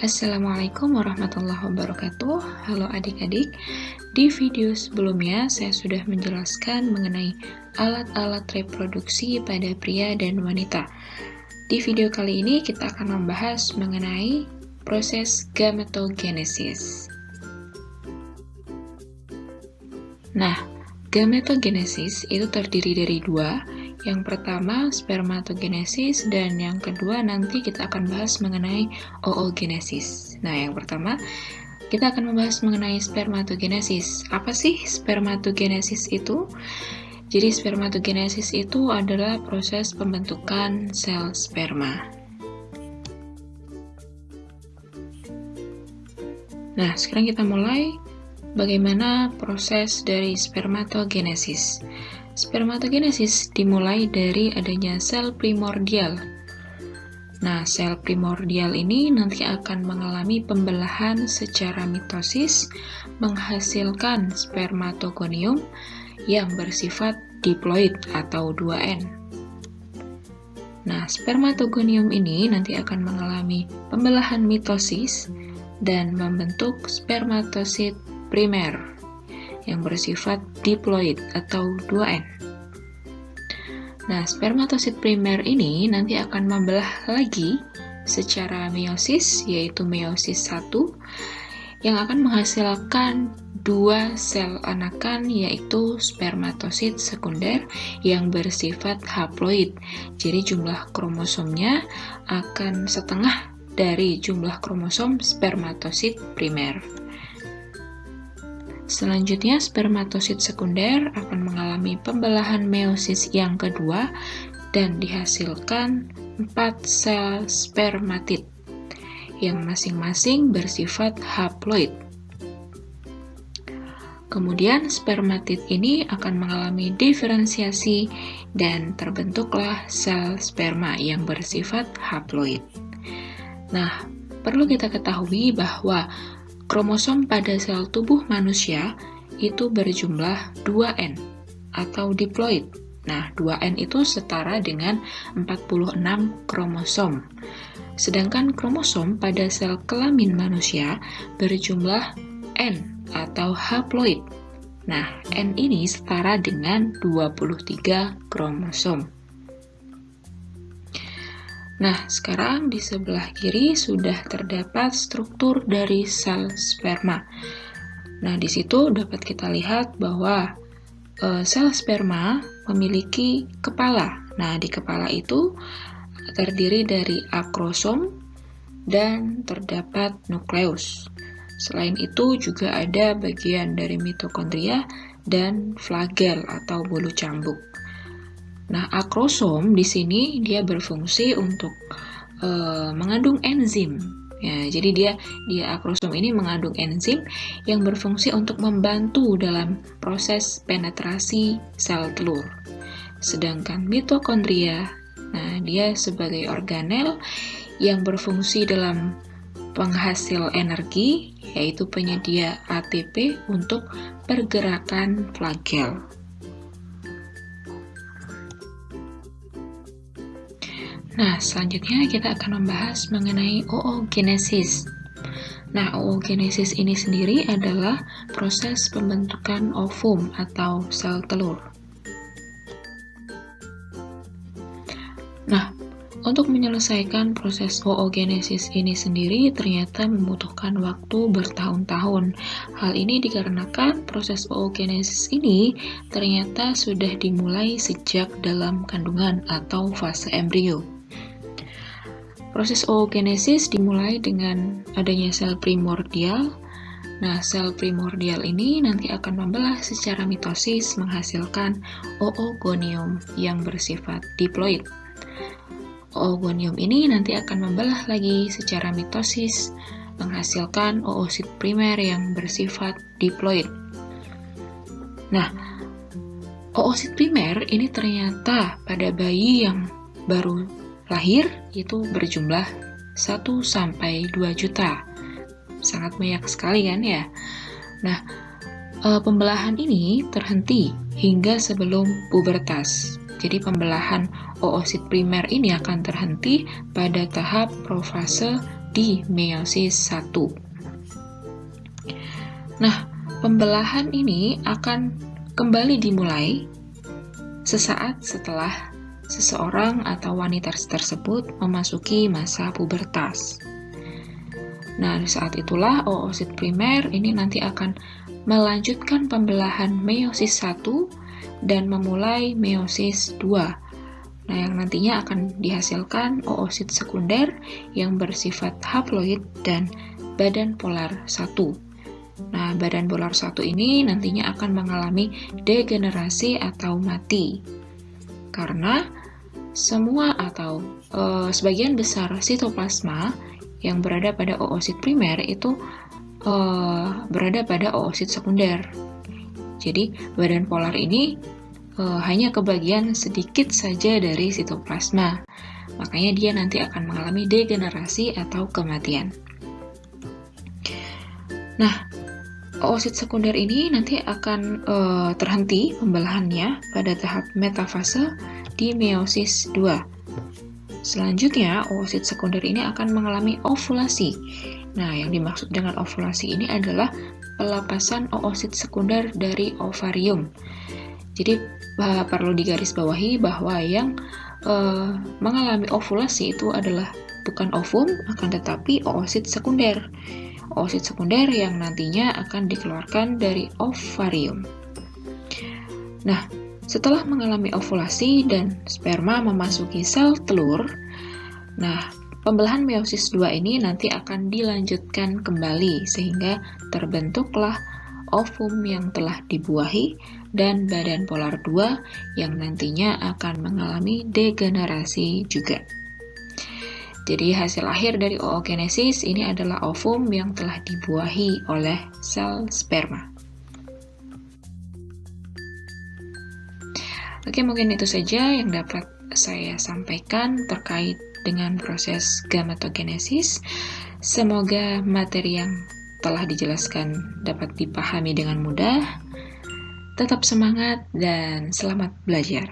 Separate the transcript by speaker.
Speaker 1: Assalamualaikum warahmatullahi wabarakatuh. Halo adik-adik. Di video sebelumnya saya sudah menjelaskan mengenai alat-alat reproduksi pada pria dan wanita. Di video kali ini kita akan membahas mengenai proses gametogenesis. Nah, gametogenesis itu terdiri dari dua. Yang pertama spermatogenesis dan yang kedua nanti kita akan bahas mengenai oogenesis. Nah, yang pertama kita akan membahas mengenai spermatogenesis. Apa sih spermatogenesis itu? Jadi spermatogenesis itu adalah proses pembentukan sel sperma. Nah, sekarang kita mulai bagaimana proses dari spermatogenesis. Spermatogenesis dimulai dari adanya sel primordial. Nah, sel primordial ini nanti akan mengalami pembelahan secara mitosis, menghasilkan spermatogonium yang bersifat diploid atau 2N. Nah, spermatogonium ini nanti akan mengalami pembelahan mitosis dan membentuk spermatosit primer yang bersifat diploid atau 2N. Nah, spermatosit primer ini nanti akan membelah lagi secara meiosis, yaitu meiosis 1, yang akan menghasilkan dua sel anakan, yaitu spermatosit sekunder yang bersifat haploid. Jadi jumlah kromosomnya akan setengah dari jumlah kromosom spermatosit primer. Selanjutnya, spermatosit sekunder akan mengalami pembelahan meiosis yang kedua dan dihasilkan 4 sel spermatid yang masing-masing bersifat haploid. Kemudian spermatid ini akan mengalami diferensiasi dan terbentuklah sel sperma yang bersifat haploid. Nah, perlu kita ketahui bahwa kromosom pada sel tubuh manusia itu berjumlah 2N atau diploid. Nah, 2N itu setara dengan 46 kromosom. Sedangkan kromosom pada sel kelamin manusia berjumlah N atau haploid. Nah, N ini setara dengan 23 kromosom. Nah, sekarang di sebelah kiri sudah terdapat struktur dari sel sperma. Nah, di situ dapat kita lihat bahwa sel sperma memiliki kepala. Nah, di kepala itu terdiri dari akrosom dan terdapat nukleus. Selain itu juga ada bagian dari mitokondria dan flagel atau bulu cambuk. Nah, akrosom di sini dia berfungsi untuk mengandung enzim. Ya, jadi dia akrosom ini mengandung enzim yang berfungsi untuk membantu dalam proses penetrasi sel telur. Sedangkan mitokondria, nah dia sebagai organel yang berfungsi dalam penghasil energi, yaitu penyedia ATP untuk pergerakan flagel. Nah, selanjutnya kita akan membahas mengenai oogenesis. Nah, oogenesis ini sendiri adalah proses pembentukan ovum atau sel telur. Nah, untuk menyelesaikan proses oogenesis ini sendiri ternyata membutuhkan waktu bertahun-tahun. Hal ini dikarenakan proses oogenesis ini ternyata sudah dimulai sejak dalam kandungan atau fase embrio. Proses oogenesis dimulai dengan adanya sel primordial. Nah, sel primordial ini nanti akan membelah secara mitosis menghasilkan oogonium yang bersifat diploid. Oogonium ini nanti akan membelah lagi secara mitosis menghasilkan oosit primer yang bersifat diploid. Nah, oosit primer ini ternyata pada bayi yang baru lahir itu berjumlah 1-2 juta. Sangat banyak sekali kan ya. Nah, pembelahan ini terhenti hingga sebelum pubertas. Jadi pembelahan oosit primer ini akan terhenti pada tahap profase di meiosis 1. Nah, pembelahan ini akan kembali dimulai sesaat setelah seseorang atau wanita tersebut memasuki masa pubertas. Nah, di saat itulah oosit primer ini nanti akan melanjutkan pembelahan meiosis 1 dan memulai meiosis 2. Nah, yang nantinya akan dihasilkan oosit sekunder yang bersifat haploid dan badan polar 1. Nah, badan polar 1 ini nantinya akan mengalami degenerasi atau mati. Karena semua atau sebagian besar sitoplasma yang berada pada oosit primer itu berada pada oosit sekunder. Jadi, badan polar ini hanya kebagian sedikit saja dari sitoplasma. Makanya dia nanti akan mengalami degenerasi atau kematian. Nah, oosit sekunder ini nanti akan terhenti pembelahannya pada tahap metafase di meiosis 2. Selanjutnya, oosit sekunder ini akan mengalami ovulasi. Nah, yang dimaksud dengan ovulasi ini adalah pelepasan oosit sekunder dari ovarium. Jadi, perlu digarisbawahi bahwa yang mengalami ovulasi itu adalah bukan ovum, akan tetapi oosit sekunder. Oosit sekunder yang nantinya akan dikeluarkan dari ovarium. Nah, setelah mengalami ovulasi dan sperma memasuki sel telur, nah, pembelahan meiosis 2 ini nanti akan dilanjutkan kembali sehingga terbentuklah ovum yang telah dibuahi dan badan polar 2 yang nantinya akan mengalami degenerasi juga. Jadi hasil akhir dari oogenesis ini adalah ovum yang telah dibuahi oleh sel sperma. Oke, mungkin itu saja yang dapat saya sampaikan terkait dengan proses gametogenesis. Semoga materi yang telah dijelaskan dapat dipahami dengan mudah. Tetap semangat dan selamat belajar.